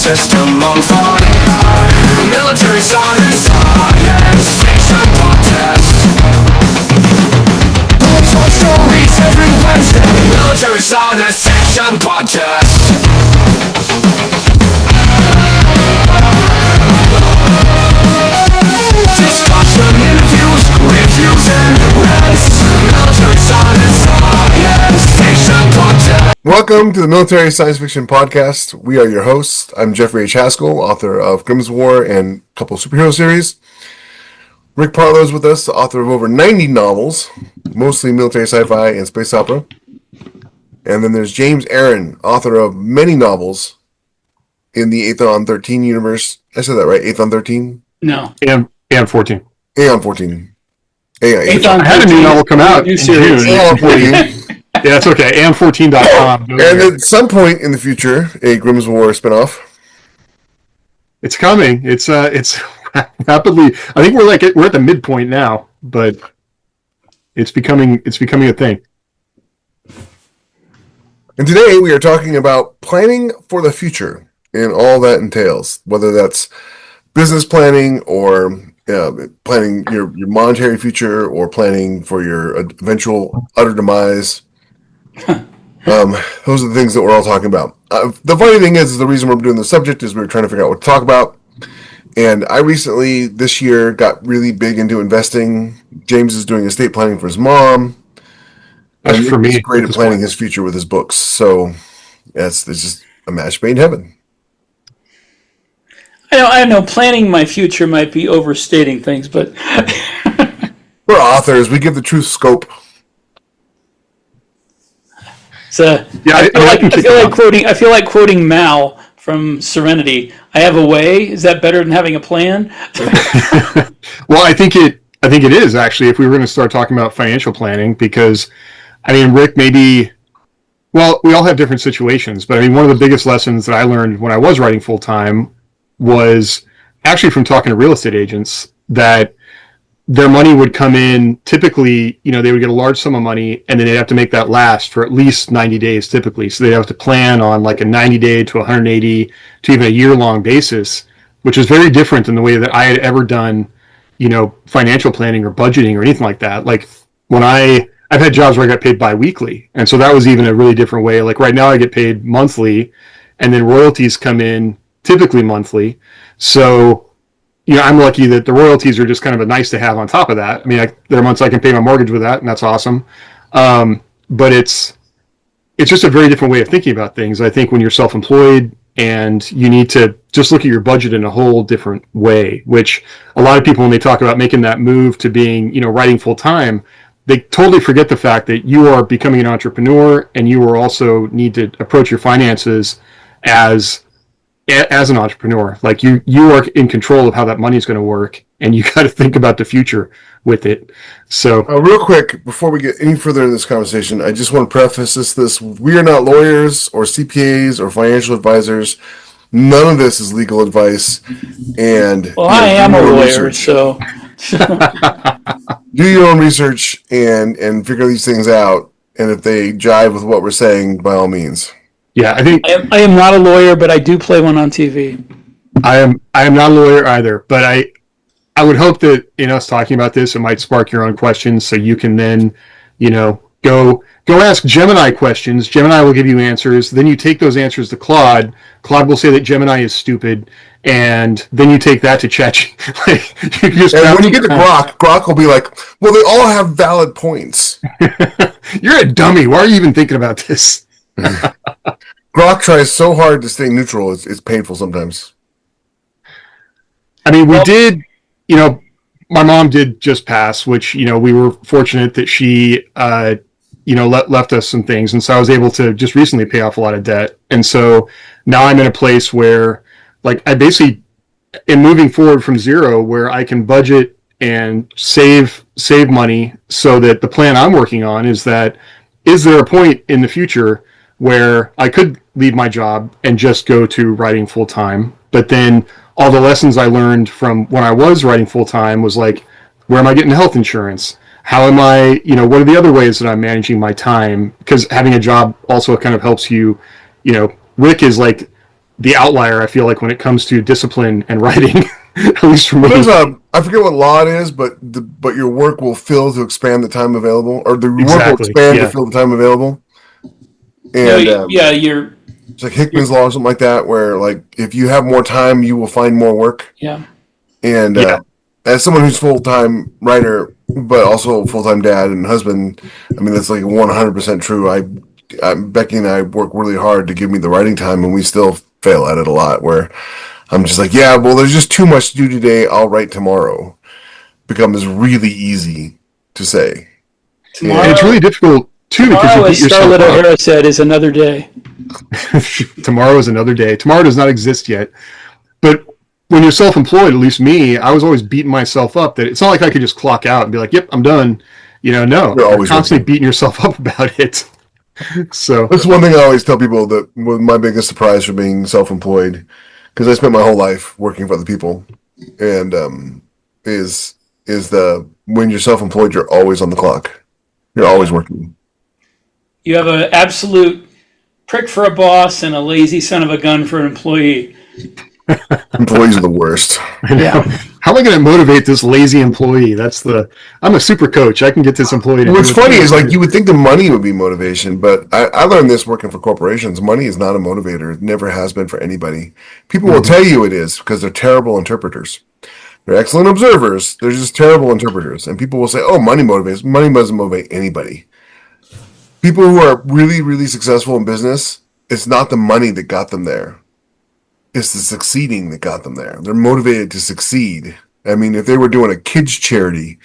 system on fire. Military science fiction podcast. Untold stories every Wednesday. Military science fiction podcast. Discussion, interviews, reviews, and rants. Military science fiction podcast. Welcome to the Military Science Fiction Podcast. We are your hosts. I'm Jeffery H. Haskell, author of Grimm's War and a couple of superhero series. Rick Partlow is with us, the author of over 90 novels, mostly military sci-fi and space opera. And then there's James Aaron, author of many novels in the Aethon 13 universe. I said that right? Aethon 13? No. Aeon 14. Aeon 14. Aethon I had a new novel come out in June. Aeon 14. Yeah, that's okay. Aeon14.com. And at some point in the future, a Grimm's War spinoff. It's coming. It's rapidly. I think we're at the midpoint now, but it's becoming a thing. And today we are talking about planning for the future and all that entails, whether that's business planning or planning your monetary future or planning for your eventual utter demise. Those are the things that we're all talking about. The funny thing is the reason we're doing the subject is we were trying to figure out what to talk about. And I recently, this year, got really big into investing. James is doing estate planning for his mom. And For me, he's great at planning his future with his books. So it's just a match made in heaven. I know planning my future might be overstating things, but We're authors. We give the truth scope. I feel like quoting Mal from Serenity. I have a way. Is that better than having a plan? Well, I think it is actually. If we were going to start talking about financial planning, because I mean, Rick, maybe. Well, we all have different situations, but I mean, one of the biggest lessons that I learned when I was writing full time was actually from talking to real estate agents that their money would come in, typically, they would get a large sum of money and then they'd have to make that last for at least 90 days typically. So they'd have to plan on like a 90-day to 180 to even a year-long basis, which is very different than the way that I had ever done, financial planning or budgeting or anything like that. Like when I've had jobs where I got paid bi-weekly. And so that was even a really different way. Like right now I get paid monthly and then royalties come in typically monthly. So I'm lucky that the royalties are just kind of a nice to have on top of that. I mean, there are months I can pay my mortgage with that, and that's awesome. But it's just a very different way of thinking about things. I think when you're self-employed and you need to just look at your budget in a whole different way, which a lot of people, when they talk about making that move to being, writing full-time, they totally forget the fact that you are becoming an entrepreneur and you are also need to approach your finances as an entrepreneur. Like you are in control of how that money is going to work, and you got to think about the future with it. So real quick, before we get any further in this conversation, I just want to preface this. We are not lawyers or CPAs or financial advisors. None of this is legal advice. And well, I am a lawyer, so do your own research and figure these things out. And if they jive with what we're saying, by all means. Yeah, I think I am not a lawyer, but I do play one on TV. I am not a lawyer either, but I would hope that in us talking about this, it might spark your own questions, so you can then, go ask Gemini questions. Gemini will give you answers. Then you take those answers to Claude. Claude will say that Gemini is stupid, and then you take that to ChatGPT. And when you get to Grok will be like, "Well, they all have valid points." You're a dummy. Why are you even thinking about this? Grok tries so hard to stay neutral, it's painful sometimes. I mean, we did, my mom did just pass, which, we were fortunate that she, left us some things. And so I was able to just recently pay off a lot of debt. And so now I'm in a place where, like, I basically am moving forward from zero, where I can budget and save money, so that the plan I'm working on is that, is there a point in the future where I could leave my job and just go to writing full time, but then all the lessons I learned from when I was writing full time was like, where am I getting health insurance? How am I, what are the other ways that I'm managing my time? Because having a job also kind of helps you, Rick is like the outlier, I feel like, when it comes to discipline and writing, at least for me. There's I forget what law it is, but your work will fill to expand the time available, or the work will expand to fill the time available. And you're. It's like Hickman's law or something like that, where like if you have more time, you will find more work. Yeah. And as someone who's full-time writer, but also full-time dad and husband, I mean that's like 100% true. Becky and I work really hard to give me the writing time, and we still fail at it a lot. Where I'm just like, yeah, well, there's just too much to do today. I'll write tomorrow. Becomes really easy to say. Tomorrow, and it's really difficult too because you beat yourself Scarlett up. O'Hara said, is another day. Tomorrow is another day. Tomorrow does not exist yet. But when you're self-employed, at least me, I was always beating myself up that it's not like I could just clock out and be like, yep, I'm done. No, you're constantly beating yourself up about it. So that's one thing I always tell people, that was my biggest surprise for being self-employed, because I spent my whole life working for other people, and when you're self-employed, you're always on the clock. You're always working. You have an absolute prick for a boss and a lazy son of a gun for an employee. Employees are the worst. Yeah. How am I going to motivate this lazy employee? I'm a super coach. I can get this employee to What's funny is, like, you would think the money would be motivation, but I learned this working for corporations. Money is not a motivator. It never has been for anybody. People will tell you it is because they're terrible interpreters. They're excellent observers. They're just terrible interpreters. And people will say, oh, money motivates. Money doesn't motivate anybody. People who are really, really successful in business, it's not the money that got them there. It's the succeeding that got them there. They're motivated to succeed. I mean, if they were doing a kids' charity,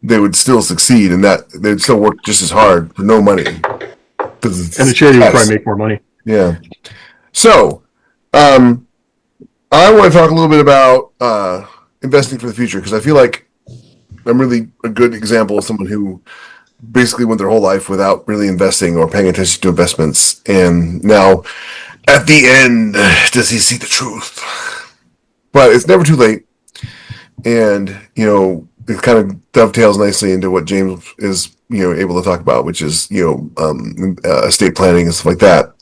they would still succeed, and they'd still work just as hard for no money. And the charity would probably make more money. Yeah. So, I want to talk a little bit about investing for the future, because I feel like I'm really a good example of someone who basically went their whole life without really investing or paying attention to investments, and now at the end, does he see the truth? But it's never too late. And, it kind of dovetails nicely into what James is, able to talk about, which is, estate planning and stuff like that.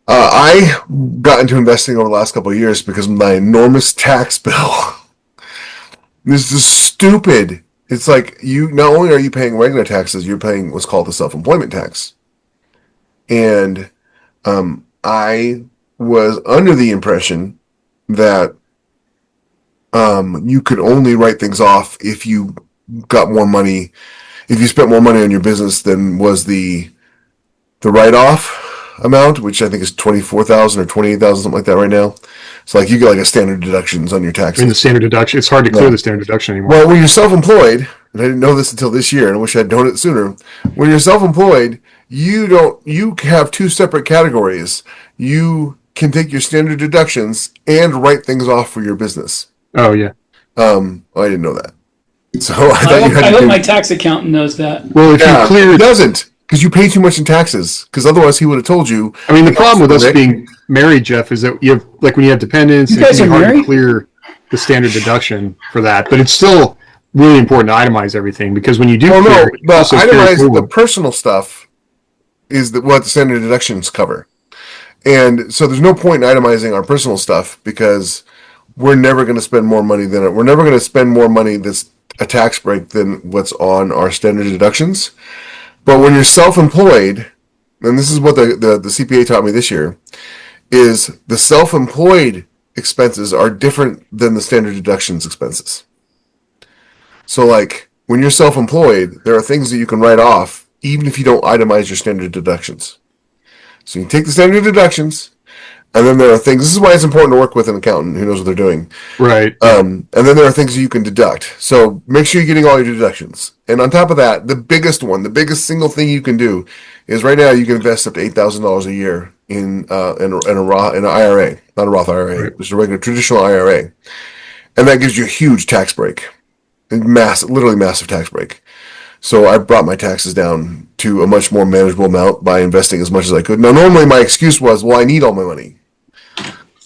I got into investing over the last couple of years because of my enormous tax bill. This is stupid. It's like, not only are you paying regular taxes, you're paying what's called the self-employment tax. And, I was under the impression that you could only write things off if you got more money, if you spent more money on your business than was the write-off amount, which I think is $24,000 or $28,000, something like that right now. So like you get like a standard deductions on your taxes. The standard deduction, it's hard to clear the standard deduction anymore. Well, when you're self-employed, and I didn't know this until this year, and I wish I'd known it sooner. When you're self-employed, you have two separate categories. You can take your standard deductions and write things off for your business. Oh yeah. I didn't know that. So I hope my tax accountant knows that. Well, if you clear, he doesn't, because you pay too much in taxes. Because otherwise, he would have told you. I mean, the problem with us being married, Jeff, is that you have, like, when you have dependents, it's hard to clear the standard deduction for that. But it's still really important to itemize everything, because when you do, itemize the personal stuff is what the standard deductions cover. And so there's no point in itemizing our personal stuff, because we're never going to spend more money that's a tax break than what's on our standard deductions. But when you're self-employed, and this is what the CPA taught me this year, is the self-employed expenses are different than the standard deductions expenses. So like when you're self-employed, there are things that you can write off even if you don't itemize your standard deductions. So you take the standard deductions, and then there are things. This is why it's important to work with an accountant who knows what they're doing. Right. And then there are things that you can deduct. So make sure you're getting all your deductions. And on top of that, the biggest single thing you can do is right now you can invest up to $8,000 a year in an IRA, not a Roth IRA, right. Just a regular traditional IRA, and that gives you a huge tax break, literally massive tax break. So I brought my taxes down to a much more manageable amount by investing as much as I could. Now, normally my excuse was, well, I need all my money.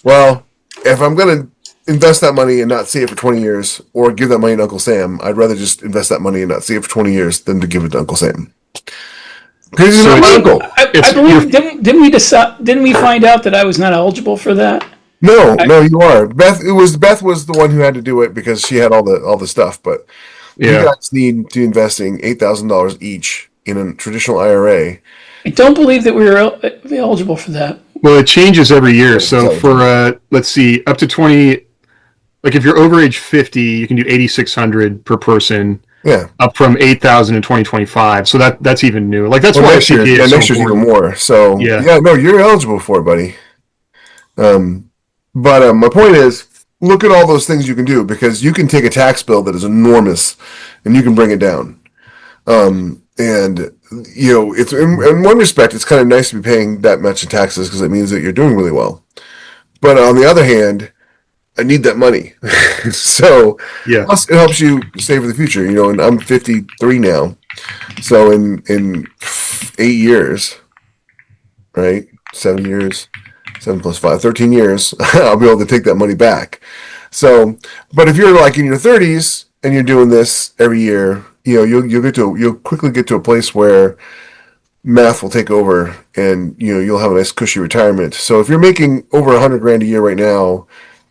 Well, if I'm going to invest that money and not save it for 20 years, or give that money to Uncle Sam, I'd rather just invest that money and not save it for 20 years than to give it to Uncle Sam. Because he's not my uncle. I believe didn't we find out that I was not eligible for that? No, you are. Beth was the one who had to do it because she had all the stuff. But you guys need to investing $8,000 each in a traditional IRA. I don't believe that we were eligible for that. Well, it changes every year. So for let's see, up to 20, like if you're over age 50, you can do 8,600 per person. Yeah, up from 8,000 in 2025. So that's even new. Like that's why next year, next year's even more. So no, you're eligible for it, buddy. But my point is, look at all those things you can do because you can take a tax bill that is enormous and you can bring it down. And it's in one respect, it's kind of nice to be paying that much in taxes because it means that you're doing really well. But on the other hand, I need that money. So plus it helps you save for the future, and I'm 53 now. So in 8 years, right? 7 years, 7 plus 5, 13 years, I'll be able to take that money back. So, but if you're like in your 30s and you're doing this every year, you'll quickly get to a place where math will take over and you'll have a nice cushy retirement. So if you're making over $100,000 a year right now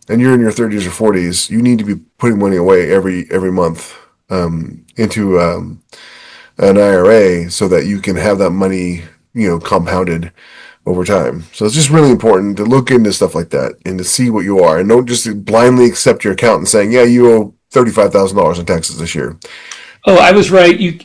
and you're in your 30s or 40s, you need to be putting money away every month into an IRA so that you can have that money compounded over time. So it's just really important to look into stuff like that and to see what you are, and don't just blindly accept your accountant saying, yeah, you owe $35,000 in taxes this year. Oh, I was right. You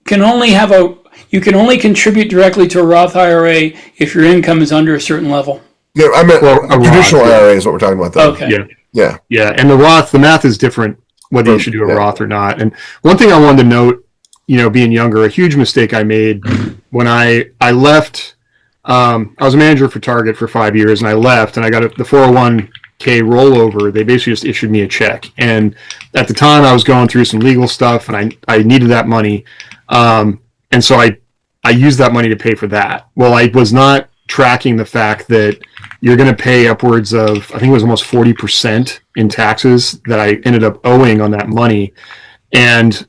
can only contribute directly to a Roth IRA if your income is under a certain level. Yeah, I meant a traditional IRA is what we're talking about though. Okay. Yeah. And the math is different whether you should do a Roth or not. And one thing I wanted to note, being younger, a huge mistake I made when I left. I was a manager for Target for 5 years, and I left, and I got the 401k rollover. They basically just issued me a check, and at the time I was going through some legal stuff, and I needed that money, and so I used that money to pay for that. Well, I was not tracking the fact that you're going to pay upwards of, I think it was almost 40% in taxes that I ended up owing on that money, and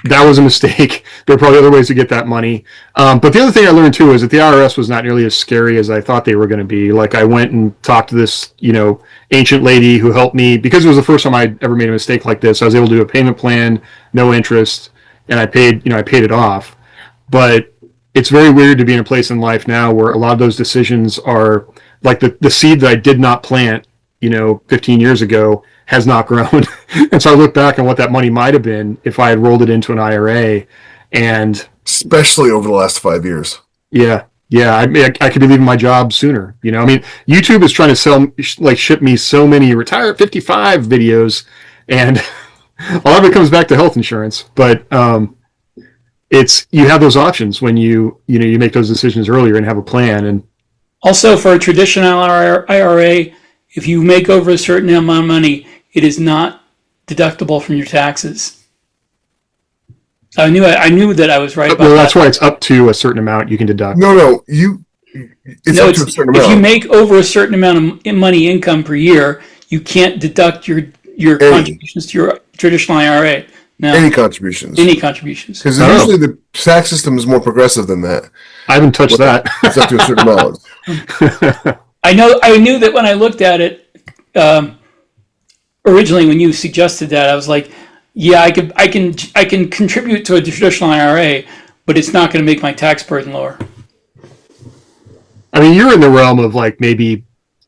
that was a mistake. There are probably other ways to get that money. But the other thing I learned too is that the IRS was not nearly as scary as I thought they were going to be. Like I went and talked to this, ancient lady who helped me because it was the first time I'd ever made a mistake like this. I was able to do a payment plan, no interest, and I paid it off. But it's very weird to be in a place in life now where a lot of those decisions are like the seed that I did not plant, 15 years ago has not grown. And so I look back on what that money might have been if I had rolled it into an IRA, and especially over the last 5 years. Yeah. I could be leaving my job sooner. YouTube is trying to ship me so many retire at 55 videos, and a lot of it comes back to health insurance. But you have those options when you make those decisions earlier and have a plan. And also for a traditional IRA, if you make over a certain amount of money, it is not deductible from your taxes. I knew that I was right about that. Well, that's why it's up to a certain amount you can deduct. No, it's up to a certain amount. If you make over a certain amount of money income per year, you can't deduct your contributions to your traditional IRA. No. Any contributions. Because usually the tax system is more progressive than that. I haven't touched that. It's up to a certain amount. I knew that when I looked at it, originally when you suggested that, I was like, yeah, I can contribute to a traditional IRA, but it's not going to make my tax burden lower. I mean, you're in the realm of like maybe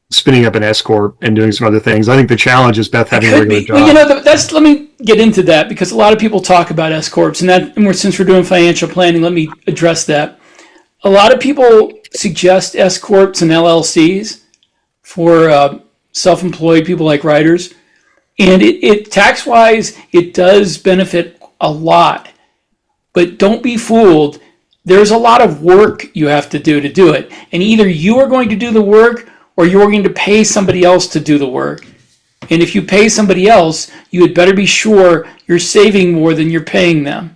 spinning up an S corp and doing some other things. I think the challenge is Beth having a regular job. Well, let me get into that because a lot of people talk about S corps, and since we're doing financial planning, let me address that. A lot of people suggest S corps and LLCs for self-employed people like writers, and it tax-wise it does benefit a lot, but don't be fooled. There's a lot of work you have to do it, and either you are going to do the work or you're going to pay somebody else to do the work. And if you pay somebody else, you had better be sure you're saving more than you're paying them.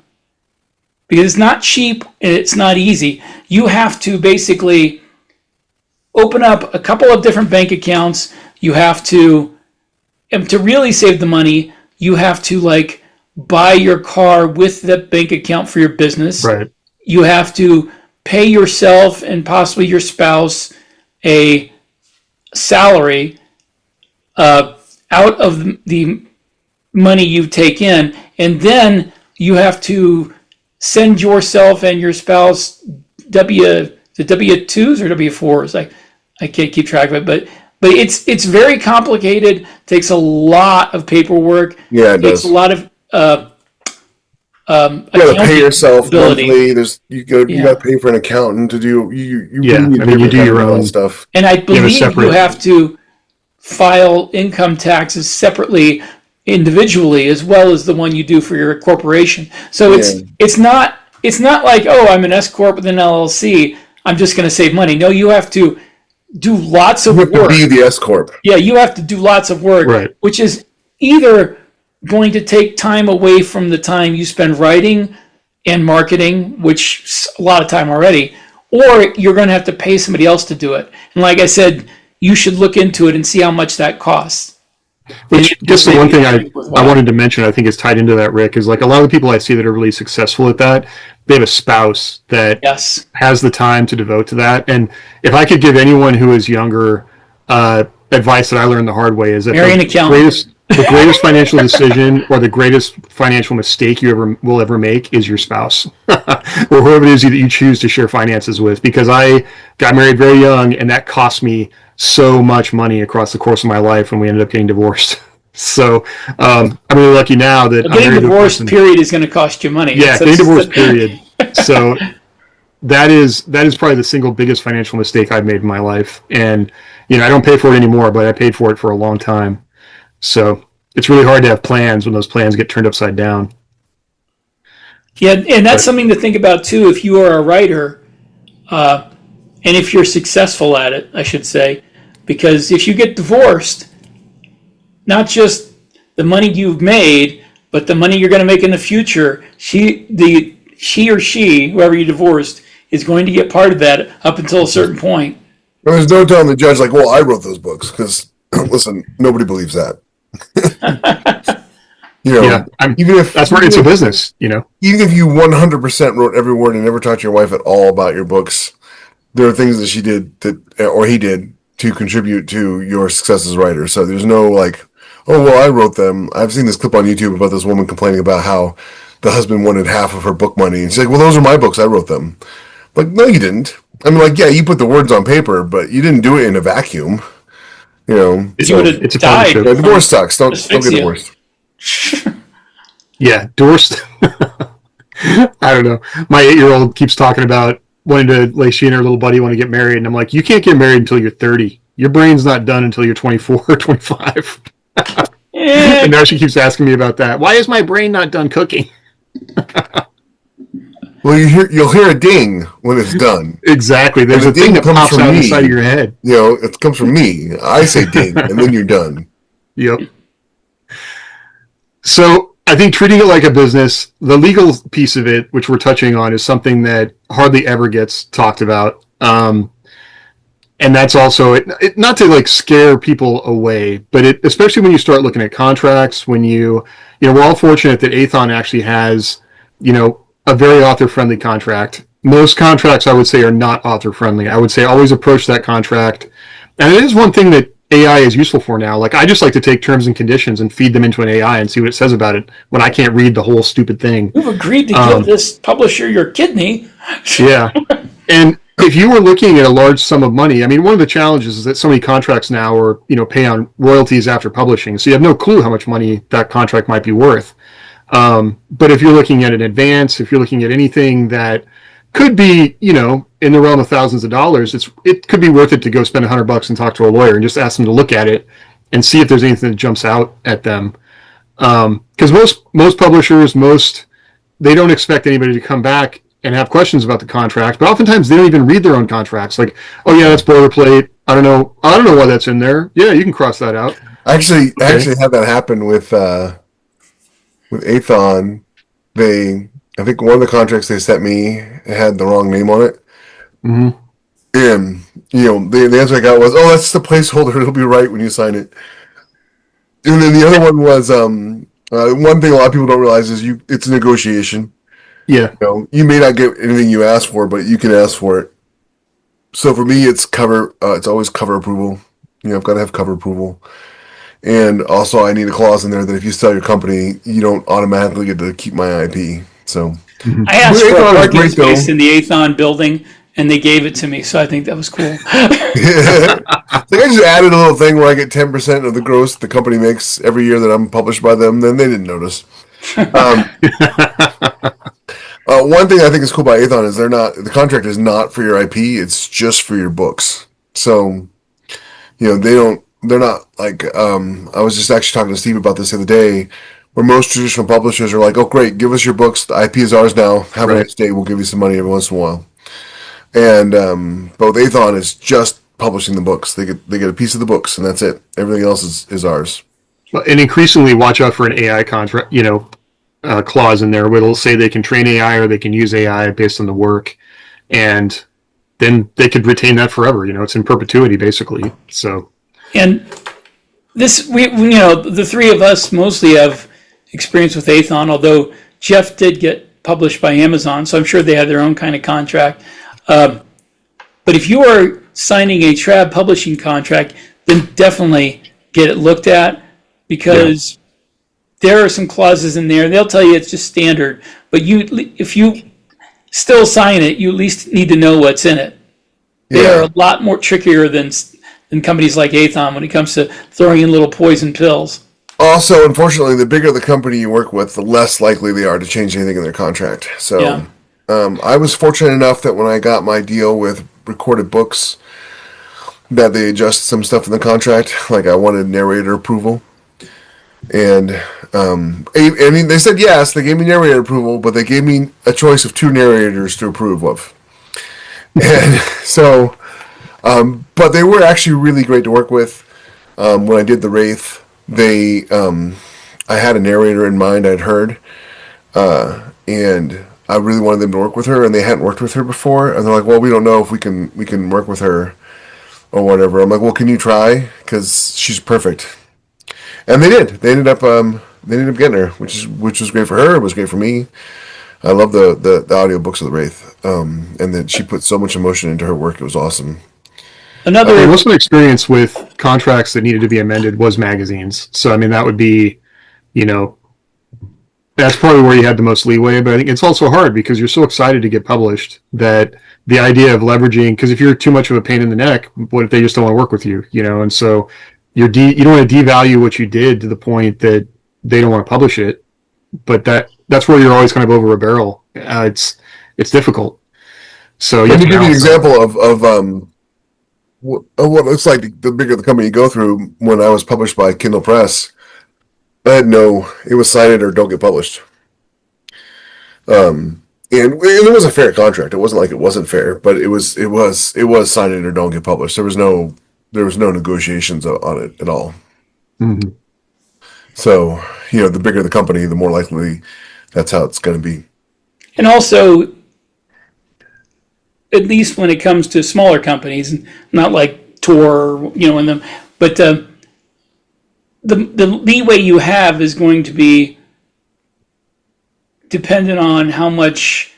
Because it's not cheap and it's not easy. You have to basically open up a couple of different bank accounts. You have to really save the money, you have to buy your car with the bank account for your business. Right. You have to pay yourself and possibly your spouse a salary out of the money you take in, and then you have to send yourself and your spouse W-2s or W-4s. I can't keep track of it, but it's very complicated. Takes a lot of paperwork. Yeah, it takes does. a lot of you gotta pay yourself ability. monthly. You gotta pay for an accountant to do you do your own stuff. And I believe separate- you have to file income taxes separately, individually, as well as the one you do for your corporation. So it's not like, oh, I'm an S corp with an LLC, I'm just going to save money. No, you have to do lots of You have work. to be the S corp. Yeah, you have to do lots of work, Right. which is either going to take time away from the time you spend writing and marketing, which is a lot of time already, or you're going to have to pay somebody else to do it. And like I said, you should look into it and see how much that costs. Which just the one thing I wanted to mention, I think is tied into that, Rick, is like a lot of the people I see that are really successful at that, they have a spouse that has the time to devote to that. And if I could give anyone who is younger advice that I learned the hard way, is that the greatest financial decision or the greatest financial mistake you will ever make is your spouse or whoever it is that you choose to share finances with. Because I got married very young, and that cost me so much money across the course of my life, and we ended up getting divorced. So I'm really lucky now that getting divorced. Period is going to cost you money. Yeah, getting divorced. Period. So that is probably the single biggest financial mistake I've made in my life, and I don't pay for it anymore, but I paid for it for a long time. So it's really hard to have plans when those plans get turned upside down. Yeah, and that's something to think about too. If you are a writer, and if you're successful at it, I should say, because if you get divorced, not just the money you've made, but the money you're going to make in the future, she or she, whoever you divorced, is going to get part of that up until a certain point. There's no telling the judge, like, well, I wrote those books, because, listen, nobody believes that. Even if that's where it's a business, Even if you 100% wrote every word and never talked to your wife at all about your books, there are things that she did or he did to contribute to your success as a writer. So there's no like, oh, well, I wrote them. I've seen this clip on YouTube about this woman complaining about how the husband wanted half of her book money. And she's like, well, those are my books. I wrote them. Like, no, you didn't. I mean, like, yeah, you put the words on paper, but you didn't do it in a vacuum. It's a partnership. Yeah, divorce sucks. Don't get divorced. Yeah, divorced. I don't know. My 8-year-old keeps talking about wanting to, like, she and her little buddy want to get married, and I'm like, you can't get married until you're 30. Your brain's not done until you're 24 or 25. And now she keeps asking me about that. Why is my brain not done cooking? Well, you'll hear a ding when it's done. Exactly. There's a thing that pops out inside of your head. It comes from me. I say ding, and then you're done. Yep. So I think treating it like a business, the legal piece of it, which we're touching on, is something that hardly ever gets talked about. And that's also not to like scare people away, but especially when you start looking at contracts, when we're all fortunate that Athon actually has, a very author-friendly contract. Most contracts, I would say, are not author-friendly. I would say always approach that contract. And it is one thing that AI is useful for now. Like, I just like to take terms and conditions and feed them into an AI and see what it says about it when I can't read the whole stupid thing. You've agreed to give this publisher your kidney. Yeah. And if you were looking at a large sum of money, I mean, one of the challenges is that so many contracts now are, pay on royalties after publishing. So you have no clue how much money that contract might be worth. But if you're looking at an advance, if you're looking at anything that could be, in the realm of thousands of dollars, it could be worth it to go spend $100 and talk to a lawyer and just ask them to look at it and see if there's anything that jumps out at them. Because most publishers, they don't expect anybody to come back and have questions about the contract, but oftentimes they don't even read their own contracts. Like, oh yeah, that's boilerplate. I don't know why that's in there. Yeah, you can cross that out. I actually had that happen with Athon. I think one of the contracts they sent me had the wrong name on it. Mm-hmm. And, the answer I got was, oh, that's the placeholder. It'll be right when you sign it. And then the other one was, one thing a lot of people don't realize is it's a negotiation. Yeah. You may not get anything you ask for, but you can ask for it. So for me, it's cover. It's always cover approval. I've got to have cover approval, and also I need a clause in there that if you sell your company, you don't automatically get to keep my IP. So I asked for a Aethon is parking great, though. space in the Aethon building, and they gave it to me, so I think that was cool. It's like I just added a little thing where I get 10% of the gross the company makes every year that I'm published by them. Then they didn't notice. One thing I think is cool about Aethon is the contract is not for your IP. It's just for your books. So, they're not like, I was just actually talking to Steve about this the other day, where most traditional publishers are like, oh, great, give us your books. The IP is ours now. Have a nice day. We'll give you some money every once in a while. And both Aethon is just publishing the books. They get a piece of the books, and that's it. Everything else is ours. And increasingly, watch out for an AI contract, clause in there where it'll say they can train AI or they can use AI based on the work, and then they could retain that forever. It's in perpetuity basically. So, And this, the three of us mostly have experience with Aethon, although Jeff did get published by Amazon, so I'm sure they have their own kind of contract. But if you are signing a trad publishing contract, then definitely get it looked at, because there are some clauses in there. They'll tell you it's just standard, but if you still sign it, you at least need to know what's in it. They are a lot more trickier than companies like Aethon when it comes to throwing in little poison pills. Also, unfortunately, the bigger the company you work with, the less likely they are to change anything in their contract. So I was fortunate enough that when I got my deal with Recorded Books, that they adjusted some stuff in the contract. Like I wanted narrator approval. And they said yes, they gave me narrator approval, but they gave me a choice of 2 narrators to approve of. And so, but they were actually really great to work with. When I did the Wraith, I had a narrator in mind I'd heard, and I really wanted them to work with her, and they hadn't worked with her before, and they're like, well, we don't know if we can work with her or whatever. I'm like, well, can you try? Because she's perfect. And they did. They ended up getting her, which was great for her. It was great for me. I love the audio books of the Wraith, and that she put so much emotion into her work. It was awesome. Most of my experience with contracts that needed to be amended was magazines. So that would be, that's probably where you had the most leeway. But I think it's also hard because you're so excited to get published that the idea of leveraging, because if you're too much of a pain in the neck, what if they just don't want to work with you? And so you don't want to devalue what you did to the point that they don't want to publish it. But that's where you're always kind of over a barrel. It's difficult. So let me give you an example of what it looks like the bigger the company you go through. When I was published by Kindle Press, it was sign it or don't get published. And it was a fair contract. It wasn't like it wasn't fair, but it was sign it or don't get published. There was no negotiations on it at all. Mm-hmm. So, the bigger the company, the more likely that's how it's going to be. And also, at least when it comes to smaller companies, not like Tor, in them, but the leeway you have is going to be dependent on how much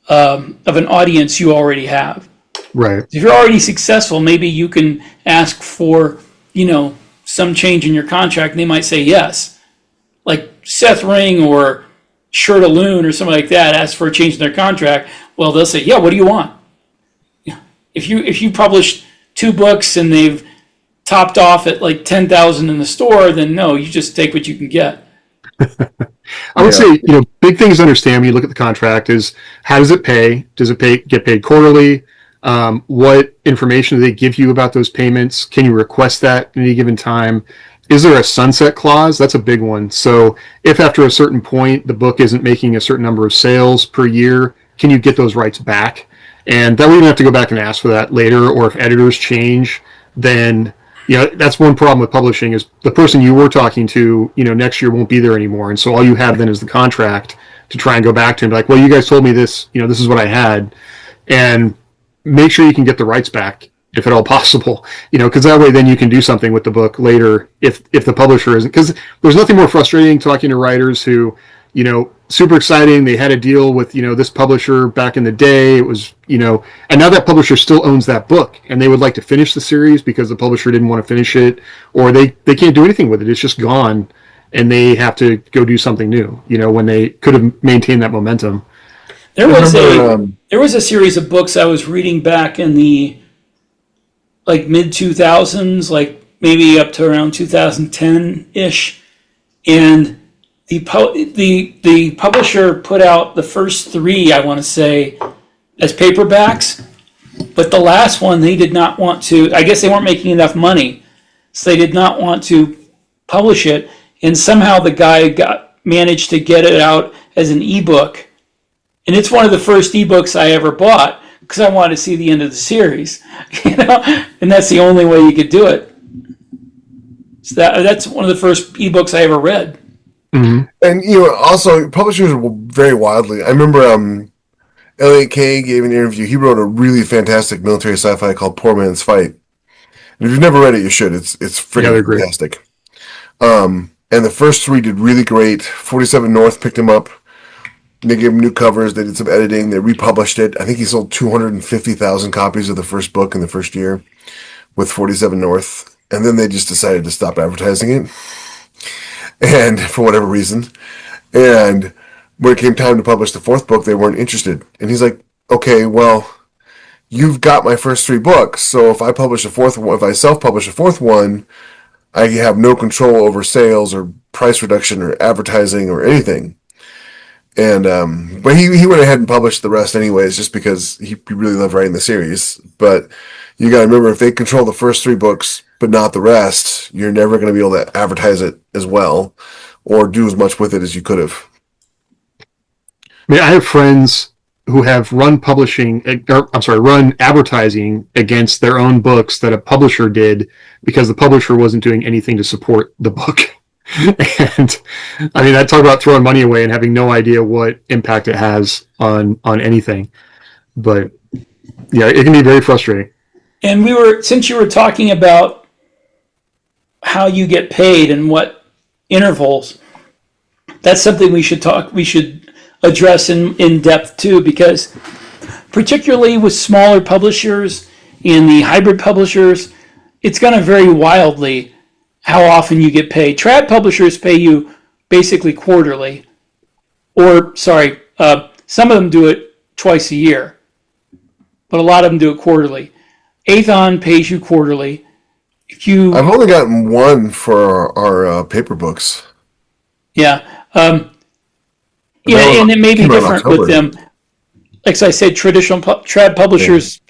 of an audience you already have. Right. If you're already successful, maybe you can ask for, some change in your contract, and they might say yes. Like Seth Ring or Shirtaloon or something like that ask for a change in their contract. Well, they'll say, yeah, what do you want? If you publish 2 books and they've topped off at like 10,000 in the store, then no, you just take what you can get. I would say, big things to understand when you look at the contract is how does it pay? Does it get paid quarterly? What information do they give you about those payments? Can you request that at any given time? Is there a sunset clause? That's a big one. So if after a certain point the book isn't making a certain number of sales per year, can you get those rights back? And that way you don't have to go back and ask for that later, or if editors change, then that's one problem with publishing is the person you were talking to, next year won't be there anymore. And so all you have then is the contract to try and go back to and be like, well, you guys told me this, this is what I had. And make sure you can get the rights back if at all possible, because that way then you can do something with the book later if the publisher isn't. Because there's nothing more frustrating talking to writers who, super exciting. They had a deal with, this publisher back in the day. It was, and now that publisher still owns that book, and they would like to finish the series because the publisher didn't want to finish it, or they can't do anything with it. It's just gone, and they have to go do something new, when they could have maintained that momentum. There was a series of books I was reading back in the mid 2000s, maybe up to around 2010 ish, and the publisher put out the first 3, I want to say, as paperbacks, but the last one they did not want to. I guess they weren't making enough money, so they did not want to publish it. And somehow the guy managed to get it out as an ebook. And it's one of the first ebooks I ever bought because I wanted to see the end of the series, and that's the only way you could do it. So that's one of the first ebooks I ever read. Mm-hmm. And also publishers were very wildly. I remember Elliot Kay gave an interview. He wrote a really fantastic military sci-fi called Poor Man's Fight. And if you've never read it, you should. It's freaking fantastic. And the first 3 did really great. 47 North picked him up. They gave him new covers. They did some editing. They republished it. I think he sold 250,000 copies of the first book in the first year with 47 North. And then they just decided to stop advertising it. And for whatever reason. And when it came time to publish the 4th book, they weren't interested. And he's like, okay, well, you've got my first 3 books. So if I publish a 4th one, if I self-publish a 4th one, I have no control over sales or price reduction or advertising or anything. And but he went ahead and published the rest anyways, just because he really loved writing the series. But you got to remember, if they control the first 3 books but not the rest, you're never going to be able to advertise it as well or do as much with it as you could have. I mean, I have friends who have run advertising against their own books that a publisher did because the publisher wasn't doing anything to support the book. And I mean, I talk about throwing money away and having no idea what impact it has on anything. But yeah, it can be very frustrating. And since you were talking about how you get paid and what intervals, that's something we should address in depth too, because particularly with smaller publishers and the hybrid publishers, it's going to vary wildly how often you get paid. Trad publishers pay you basically quarterly, or some of them do it twice a year, but a lot of them do it quarterly. Aethon pays you quarterly. I've only gotten one for our paper books. Yeah. And it may be different with them. Like I said, traditional trad publishers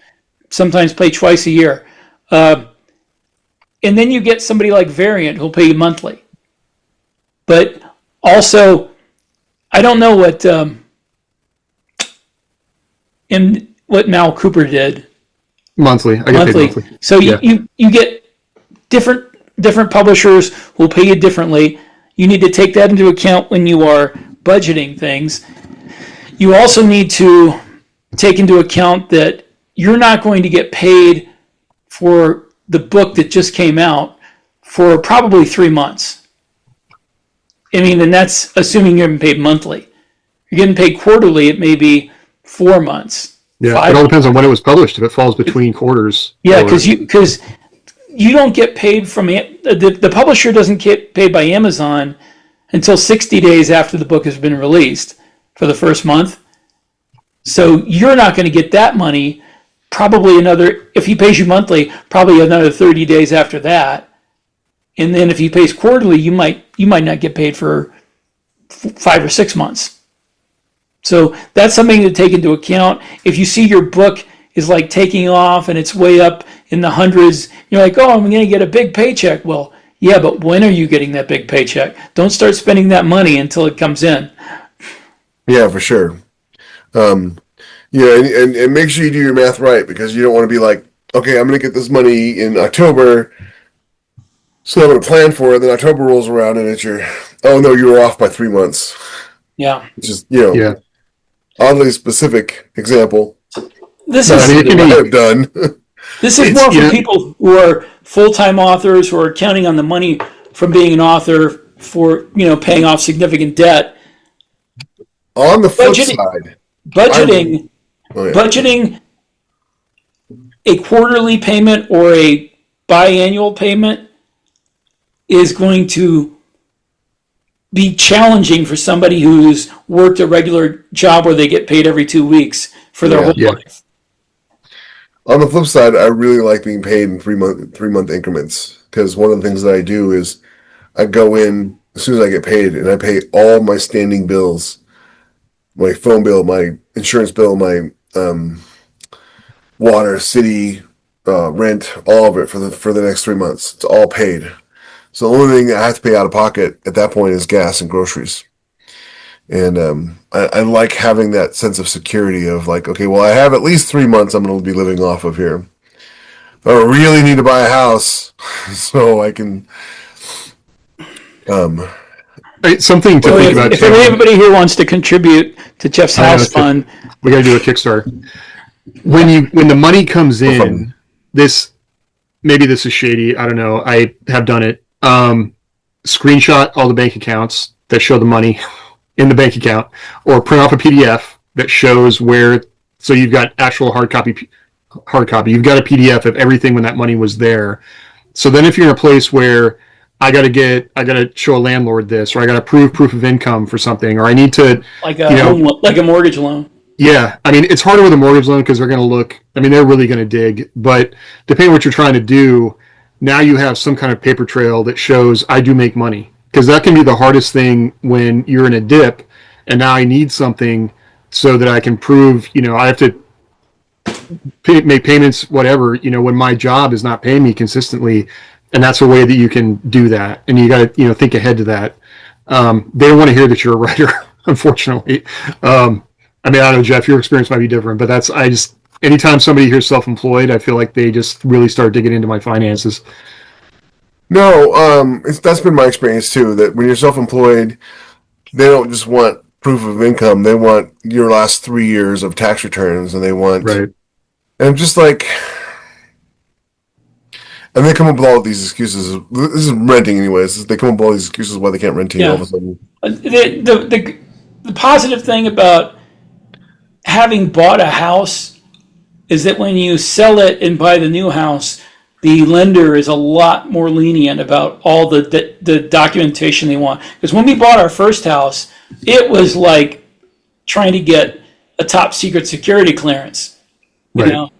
sometimes pay twice a year. And then you get somebody like Variant who'll pay you monthly. But also, I don't know what Mal Cooper did. Monthly. I get paid monthly. So you get different publishers who will pay you differently. You need to take that into account when you are budgeting things. You also need to take into account that you're not going to get paid for the book that just came out for probably 3 months. I mean, and that's assuming you're getting paid monthly. You're getting paid quarterly, it may be 4 months. Yeah, it all depends on when it was published. If it falls between quarters. Yeah, because you don't get paid from the publisher doesn't get paid by Amazon until 60 days after the book has been released for the first month. So you're not going to get that money. Probably if he pays you monthly, probably another 30 days after that. And then if he pays quarterly, you might not get paid for 5 or 6 months. So that's something to take into account. If you see your book is like taking off and it's way up in the hundreds, you're like, oh, I'm going to get a big paycheck. Well, yeah, but when are you getting that big paycheck? Don't start spending that money until it comes in. Yeah, for sure. And make sure you do your math right, because you don't want to be like, okay, I'm going to get this money in October, so I'm going to plan for it. Then October rolls around and it's oh no, you were off by 3 months. Yeah. It's just, oddly specific example. This is what I have done. This is more for people who are full-time authors who are counting on the money from being an author for, paying off significant debt. On the flip Budgeting, side, budgeting, oh yeah, budgeting a quarterly payment or a biannual payment is going to be challenging for somebody who's worked a regular job where they get paid every 2 weeks for their Yeah. whole Yeah. life. on the flip side, I really like being paid in 3 month increments because one of the things that I do is I go in as soon as I get paid and I pay all my standing bills, my phone bill, my insurance bill, my water, city, rent, all of it for the next 3 months. It's all paid. So the only thing I have to pay out of pocket at that point is gas and groceries. And I like having that sense of security of like, okay, well, I have at least 3 months I'm going to be living off of here. I really need to buy a house so I can. Something to So think about if too. anybody here wants to contribute to Jeff's house fund, We got to do a Kickstarter. When the money comes in, maybe this is shady. I don't know. I have done it. Screenshot all the bank accounts that show the money in the bank account, or print off a PDF that shows where. So you've got actual hard copy. You've got a PDF of everything when that money was there. So then, if you're in a place where I got to show a landlord this, or I got to prove proof of income for something, or I need to, like a mortgage loan. yeah, I mean, it's harder with a mortgage loan because they're going to look, I mean, they're really going to dig, but depending on what you're trying to do, now you have some kind of paper trail that shows I do make money. Because that can be the hardest thing when you're in a dip and now I need something so that I can prove, I have to make payments, whatever, when my job is not paying me consistently. And that's a way that you can do that. And you got to, think ahead to that. They don't want to hear that you're a writer, unfortunately. I mean, I don't know, Jeff, your experience might be different, but anytime somebody hears self-employed, I feel like they just really start digging into my finances. No, that's been my experience too. That when you're self-employed, they don't just want proof of income; they want your last 3 years of tax returns, and they want. Right. And I'm just like, and they come up with all these excuses. This is renting, anyways. They come up with all these excuses why they can't rent to you all of a sudden. The positive thing about having bought a house is that when you sell it and buy the new house, the lender is a lot more lenient about all the documentation they want. Because when we bought our first house, it was like trying to get a top secret security clearance, you Right. know.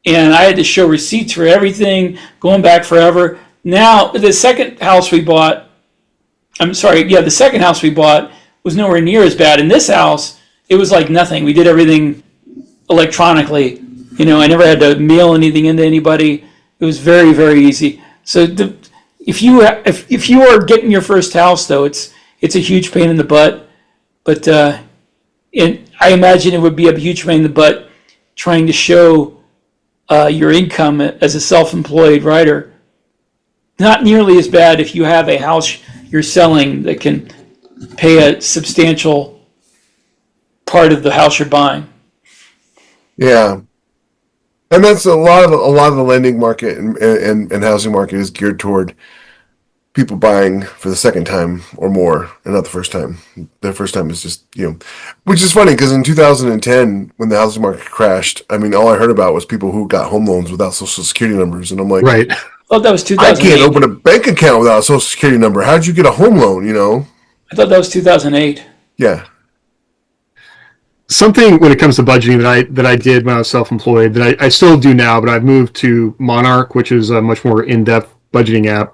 And I had to show receipts for everything, going back forever. Now, the second house we bought was nowhere near as bad. In this house, it was like nothing. We did everything electronically. I never had to mail anything into anybody. It was very, very easy. So if you are getting your first house, though, it's a huge pain in the butt. But I imagine it would be a huge pain in the butt trying to show your income as a self-employed writer. Not nearly as bad if you have a house you're selling that can pay a substantial part of the house you're buying. Yeah, and that's a lot of the lending market and housing market is geared toward people buying for the second time or more, and not the first time. The first time is just which is funny because in 2010 when the housing market crashed, I mean, all I heard about was people who got home loans without social security numbers, and I'm like, Right. Oh, that was I 2008. can't open a bank account without a social security number. How'd you get a home loan? I thought that was 2008. Yeah. Something when it comes to budgeting that I did when I was self-employed that I still do now, but I've moved to Monarch, which is a much more in-depth budgeting app.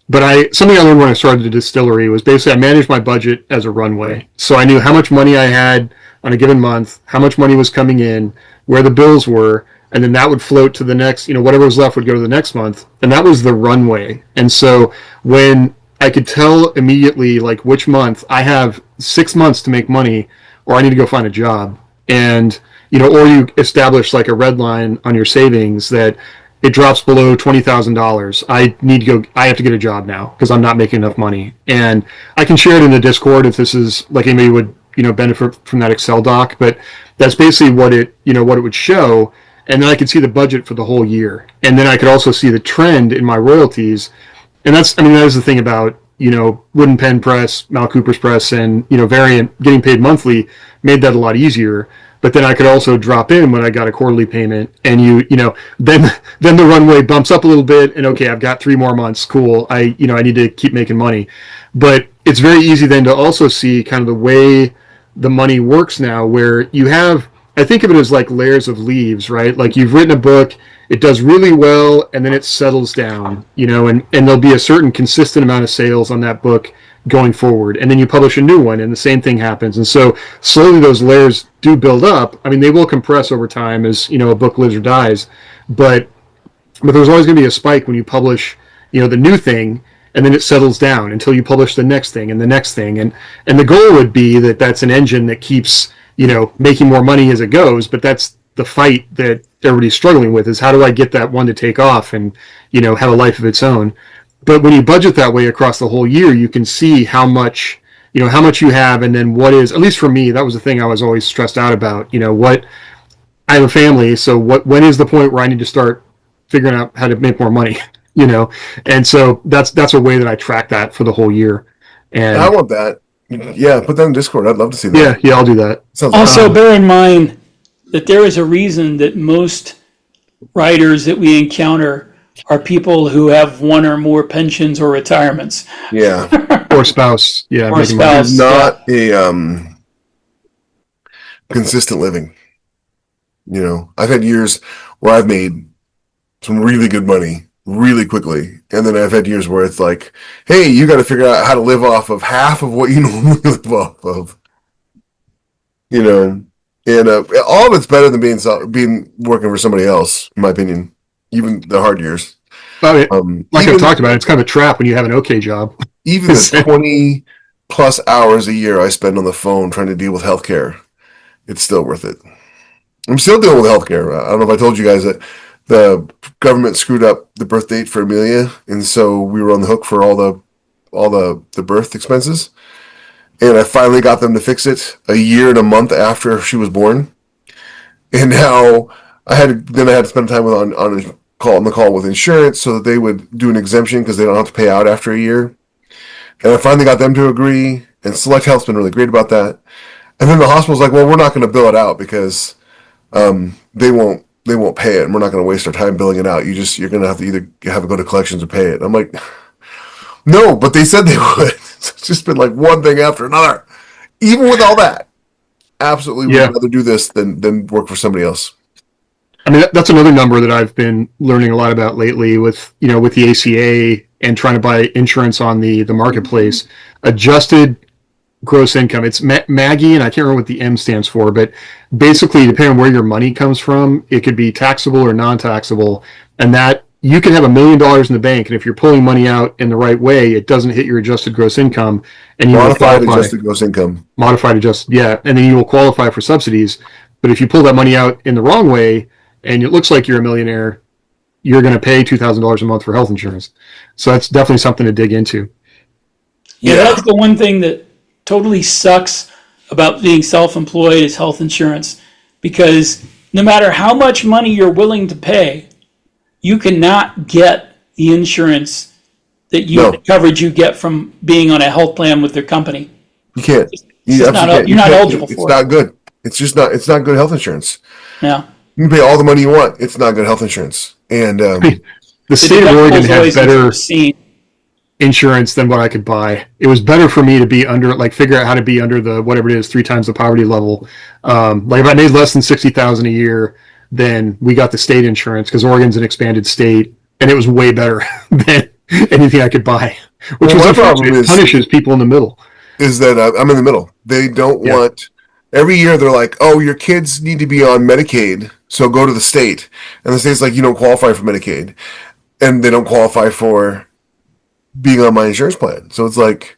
But something I learned when I started the distillery was basically I managed my budget as a runway. So I knew how much money I had on a given month, how much money was coming in, where the bills were, and then that would float to the next, whatever was left would go to the next month. And that was the runway. And so when I could tell immediately, like, which month I have 6 months to make money, or I need to go find a job. And, or you establish like a red line on your savings that it drops below $20,000. I have to get a job now because I'm not making enough money. And I can share it in the Discord if this is like anybody would, benefit from that Excel doc, but that's basically what it would show. And then I could see the budget for the whole year. And then I could also see the trend in my royalties. And that is the thing about wooden pen press, Mal Cooper's press, and Variant getting paid monthly made that a lot easier. But then I could also drop in when I got a quarterly payment, and then the runway bumps up a little bit, and okay, I've got 3 more months. Cool. I need to keep making money. But it's very easy then to also see kind of the way the money works now, where you have, I think of it as like layers of leaves, right? Like you've written a book, it does really well, and then it settles down, and there'll be a certain consistent amount of sales on that book going forward. And then you publish a new one, and the same thing happens. And so slowly those layers do build up. I mean, they will compress over time as, a book lives or dies. But there's always going to be a spike when you publish, the new thing, and then it settles down until you publish the next thing and the next thing. And the goal would be that that's an engine that keeps, making more money as it goes. But that's the fight that everybody's struggling with, is how do I get that one to take off and, have a life of its own. But when you budget that way across the whole year, you can see how much you have, and then what is, at least for me, that was the thing I was always stressed out about. What, I have a family, so when is the point where I need to start figuring out how to make more money? And so that's a way that I track that for the whole year. And I want that. Yeah, put that in Discord. I'd love to see that. Yeah, I'll do that. Sounds Also, awesome. bear in mind that there is a reason that most writers that we encounter are people who have one or more pensions or retirements. Yeah. Or spouse. Yeah. Or spouse. It's not a consistent living. I've had years where I've made some really good money really quickly, and then I've had years where it's like, hey, you got to figure out how to live off of half of what you normally live off of. And all of it's better than being working for somebody else, in my opinion. Even the hard years. Like I've talked about, it's kind of a trap when you have an okay job. Even the 20 plus hours a year I spend on the phone trying to deal with healthcare, it's still worth it. I'm still dealing with healthcare. I don't know if I told you guys that the government screwed up the birth date for Amelia, and so we were on the hook for all the birth expenses. And I finally got them to fix it a year and a month after she was born. And now I had to spend time on the call with insurance so that they would do an exemption because they don't have to pay out after a year. And I finally got them to agree, and Select Health's been really great about that. And then the hospital's like, well, we're not going to bill it out because they won't pay it, and we're not going to waste our time billing it out. You're going to have to either have it go to collections or pay it. And I'm like, no, but they said they would. It's just been like one thing after another. Even with all that, absolutely would rather do this than work for somebody else. I mean, that's another number that I've been learning a lot about lately with the ACA and trying to buy insurance on the marketplace. Adjusted gross income. It's MAGI, and I can't remember what the M stands for, but basically, depending on where your money comes from, it could be taxable or non-taxable, and that you can have $1 million in the bank, and if you're pulling money out in the right way, it doesn't hit your adjusted gross income, and you modified adjusted gross income. Modified adjusted, yeah, and then you will qualify for subsidies. But if you pull that money out in the wrong way, and it looks like you're a millionaire, you're going to pay $2,000 a month for health insurance. So that's definitely something to dig into. Yeah, that's the one thing that totally sucks about being self-employed is health insurance, because no matter how much money you're willing to pay, you cannot get the insurance the coverage you get from being on a health plan with their company. You can't. You're not eligible for it. It's not good. It's not good health insurance. Yeah. You can pay all the money you want. It's not good health insurance. And the state of Oregon had better insurance than what I could buy. It was better for me to be under, figure out how to be under the whatever it is, 3 times the poverty level. If I made less than $60,000 a year, then we got the state insurance because Oregon's an expanded state, and it was way better than anything I could buy. Which was unfortunate. It punishes people in the middle. Is that I'm in the middle. They don't want. Every year they're like, oh, your kids need to be on Medicaid, so go to the state. And the state's like, you don't qualify for Medicaid. And they don't qualify for being on my insurance plan. So it's like,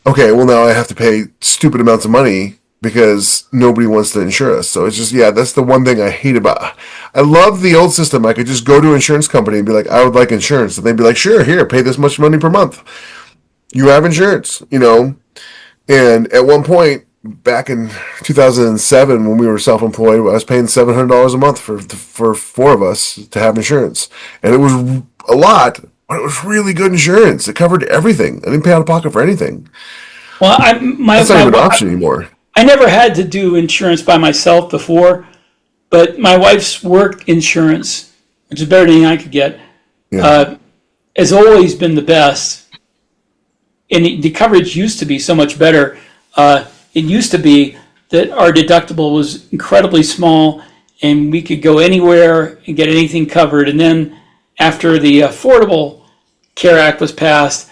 okay, well, now I have to pay stupid amounts of money because nobody wants to insure us. So it's just, that's the one thing I hate about. I love the old system. I could just go to an insurance company and be like, I would like insurance. And they'd be like, sure, here, pay this much money per month. You have insurance, And at one point, back in 2007, when we were self-employed, I was paying $700 a month for 4 of us to have insurance, and it was a lot. But it was really good insurance. It covered everything. I didn't pay out of pocket for anything. Well, That's not even an option anymore. I never had to do insurance by myself before, but my wife's work insurance, which is better than anything I could get, Yeah. has always been the best. And the coverage used to be so much better. It used to be that our deductible was incredibly small and we could go anywhere and get anything covered. And then after the Affordable Care Act was passed,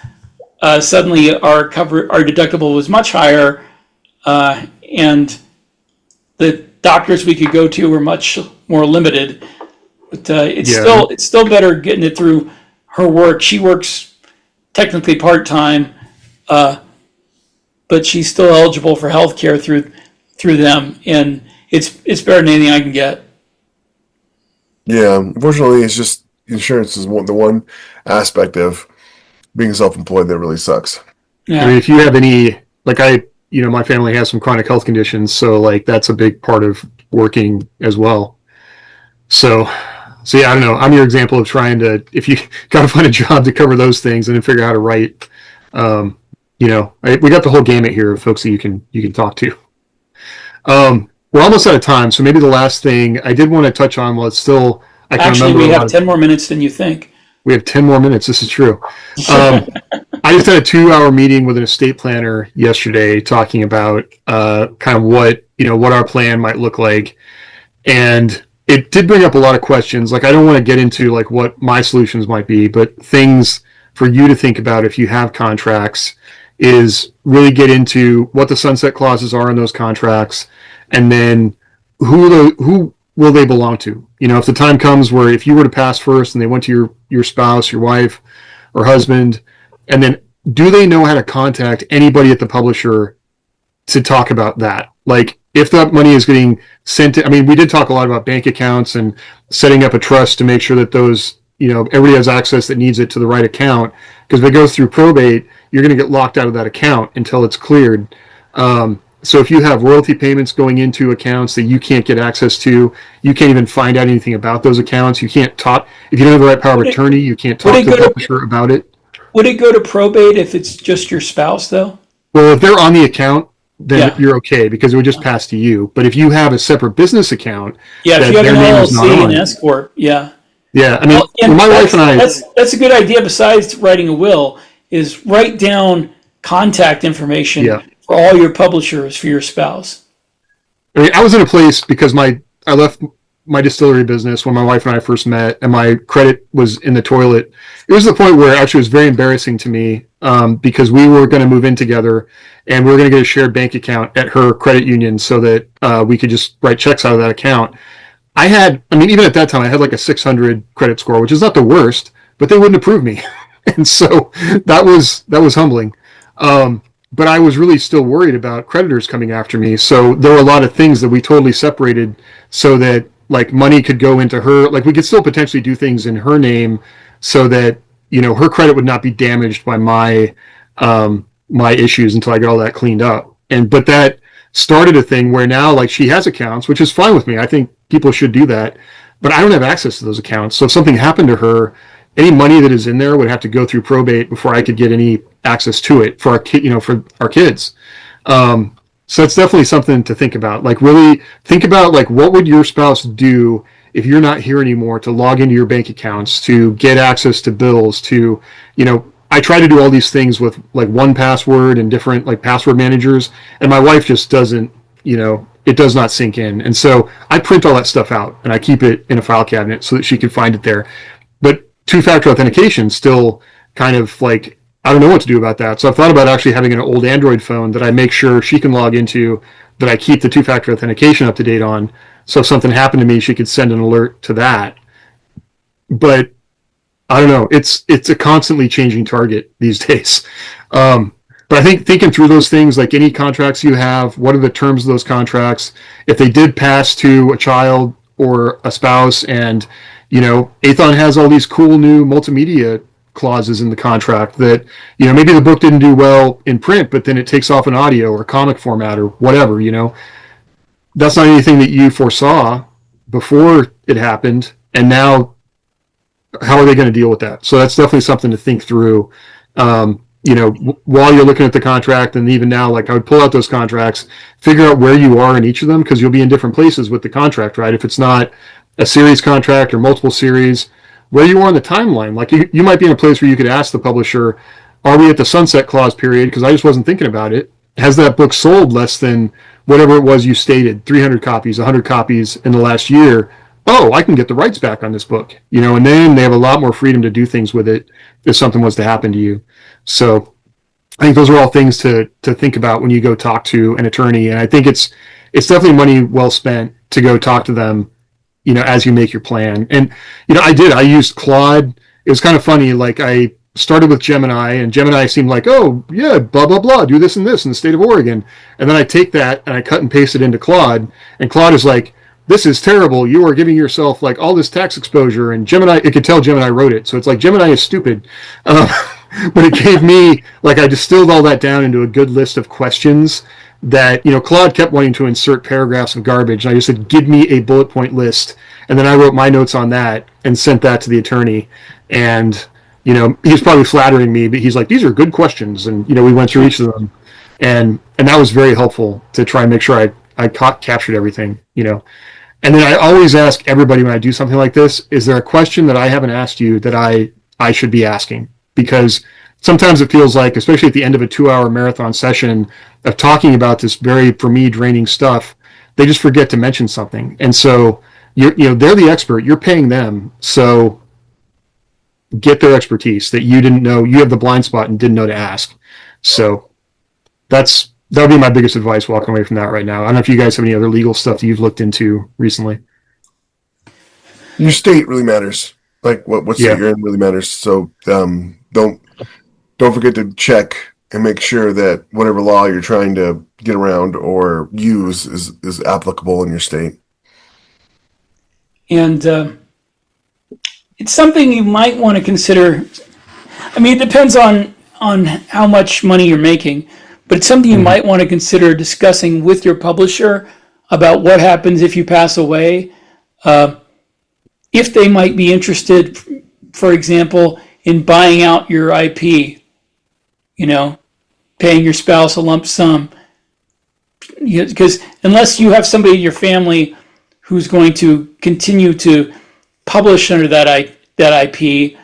suddenly our deductible was much higher, and the doctors we could go to were much more limited. But it's still better getting it through her work. She works technically part time, but she's still eligible for health care through them, and it's better than anything I can get. Yeah. Unfortunately, it's just insurance is the one aspect of being self-employed that really sucks. Yeah. I mean, if you have any, like my family has some chronic health conditions, so like that's a big part of working as well. So yeah, I don't know. I'm your example of trying to, if you got to find a job to cover those things and then figure out how to write. We got the whole gamut here of folks that you can talk to. We're almost out of time, so maybe the last thing I did want to touch on was still. Actually, we have 10 more minutes than you think. We have 10 more minutes. This is true. I just had a 2-hour meeting with an estate planner yesterday talking about kind of what our plan might look like. And it did bring up a lot of questions. Like, I don't want to get into like what my solutions might be, but things for you to think about if you have contracts is really get into what the sunset clauses are in those contracts, and then who will they belong to? If the time comes where if you were to pass first and they went to your spouse, your wife or husband, and then do they know how to contact anybody at the publisher to talk about that? Like, if that money is getting sent to, I mean, we did talk a lot about bank accounts and setting up a trust to make sure that those, everybody has access that needs it to the right account. Because if it goes through probate, you're going to get locked out of that account until it's cleared. So if you have royalty payments going into accounts that you can't get access to, you can't even find out anything about those accounts. You can't talk, if you don't have the right power of attorney, you can't talk to the publisher about it. Would it go to probate if it's just your spouse, though? Well, if they're on the account, then you're okay because it would just pass to you. But if you have a separate business account, if you have an LLC and S corp, yeah. I mean, my wife and I. That's a good idea. Besides writing a will, is write down contact information for all your publishers for your spouse. I mean, I was in a place because I left my distillery business when my wife and I first met, and my credit was in the toilet. It was the point where actually it was very embarrassing to me because we were going to move in together, and we were going to get a shared bank account at her credit union so that we could just write checks out of that account. Even at that time, I had like a 600 credit score, which is not the worst, but they wouldn't approve me. And so that was humbling. But I was really still worried about creditors coming after me. So there were a lot of things that we totally separated so that like money could go into her. Like we could still potentially do things in her name so that, her credit would not be damaged by my issues until I got all that cleaned up. But that started a thing where now like she has accounts, which is fine with me. I think people should do that, but I don't have access to those accounts. So if something happened to her, any money that is in there would have to go through probate before I could get any access to it for our kids. So that's definitely something to think about. Like really think about like what would your spouse do if you're not here anymore to log into your bank accounts, to get access to bills, to, I try to do all these things with like 1Password and different like password managers, and my wife just doesn't, it does not sink in. And so I print all that stuff out and I keep it in a file cabinet so that she can find it there. But two-factor authentication still kind of like, I don't know what to do about that. So I've thought about actually having an old Android phone that I make sure she can log into, that I keep the two-factor authentication up to date on. So if something happened to me, she could send an alert to that. But I don't know. It's a constantly changing target these days. But I think thinking through those things, like any contracts you have, what are the terms of those contracts? If they did pass to a child or a spouse, and Aethon has all these cool new multimedia clauses in the contract that maybe the book didn't do well in print, but then it takes off in audio or comic format or whatever. That's not anything that you foresaw before it happened, and now how are they going to deal with that? So that's definitely something to think through. While you're looking at the contract, and even now, like I would pull out those contracts, figure out where you are in each of them, because you'll be in different places with the contract, right? If it's not a series contract or multiple series, where you are on the timeline. Like you might be in a place where you could ask the publisher, are we at the sunset clause period? Because I just wasn't thinking about it. Has that book sold less than whatever it was you stated, 300 copies, 100 copies in the last year? Oh, I can get the rights back on this book, and then they have a lot more freedom to do things with it if something was to happen to you. So I think those are all things to think about when you go talk to an attorney. And I think it's definitely money well spent to go talk to them, as you make your plan. And, I used Claude. It was kind of funny. Like I started with Gemini, and Gemini seemed like, oh yeah, blah, blah, blah, do this and this in the state of Oregon. And then I take that and I cut and paste it into Claude, and Claude is like, this is terrible. You are giving yourself like all this tax exposure. And Gemini, it could tell Gemini wrote it. So it's like Gemini is stupid. But it gave me, like, I distilled all that down into a good list of questions that, Claude kept wanting to insert paragraphs of garbage. And I just said, give me a bullet point list. And then I wrote my notes on that and sent that to the attorney. And, he's probably flattering me, but he's like, these are good questions. And, we went through each of them. And that was very helpful to try and make sure I captured everything, And then I always ask everybody when I do something like this, is there a question that I haven't asked you that I should be asking? Because sometimes it feels like, especially at the end of a 2-hour marathon session of talking about this very, for me, draining stuff, they just forget to mention something. And so, they're the expert. You're paying them. So get their expertise that you didn't know. You have the blind spot and didn't know to ask. So that would be my biggest advice walking away from that right now. I don't know if you guys have any other legal stuff that you've looked into recently. Your state really matters. Like what state you're in really matters. So don't forget to check and make sure that whatever law you're trying to get around or use is applicable in your state. And it's something you might want to consider. I mean, it depends on how much money you're making, but it's something you might want to consider discussing with your publisher about what happens if you pass away. If they might be interested, for example, in buying out your IP, paying your spouse a lump sum. Because unless you have somebody in your family who's going to continue to publish under that IP,